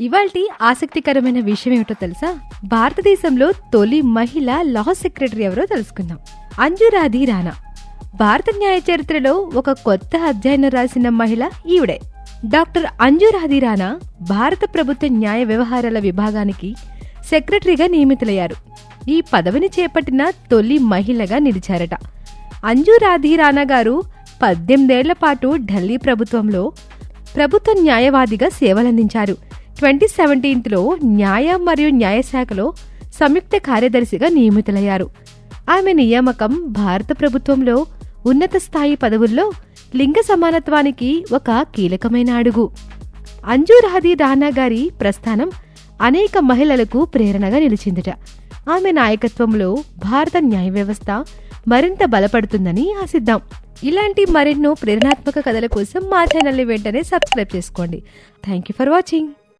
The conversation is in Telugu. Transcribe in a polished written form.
ఇవాల్టి ఆసక్తికరమైన విషయం ఏమిటో తెలుసా? భారతదేశంలో తొలి మహిళ లా సెక్రటరీ ఎవరో తెలుసుకుందాం. అంజు రాధి రాణా. భారత న్యాయ చరిత్రలో ఒక కొత్త అధ్యాయం రాసిన మహిళ ఈవిడే. డాక్టర్ అంజు రాధి రాణా భారత ప్రభుత్వ న్యాయ వ్యవహారాల విభాగానికి సెక్రటరీగా నియమితులయ్యారు. ఈ పదవిని చేపట్టిన తొలి మహిళగా నిలిచారట. అంజు రాధి రాణా గారు 18 ఏళ్ల పాటు ఢిల్లీ ప్రభుత్వంలో ప్రభుత్వ న్యాయవాదిగా సేవలందించారు. 2017లో న్యాయ మరియు న్యాయశాఖలో సంయుక్త కార్యదర్శిగా నియమితులయ్యారు. ఆమె నియామకం భారత ప్రభుత్వంలో ఉన్నత స్థాయి పదవుల్లో లింగ సమానత్వానికి ఒక కీలకమైన అడుగు. అంజు రాధి రాణా గారి ప్రస్థానం అనేక మహిళలకు ప్రేరణగా నిలిచిందట. ఆమె నాయకత్వంలో భారత న్యాయ వ్యవస్థ మరింత బలపడుతుందని ఆశిద్దాం. ఇలాంటి మరెన్నో ప్రేరణాత్మక కథల కోసం మా ఛానల్ని వెంటనే సబ్స్క్రైబ్ చేసుకోండి. Thank you for watching.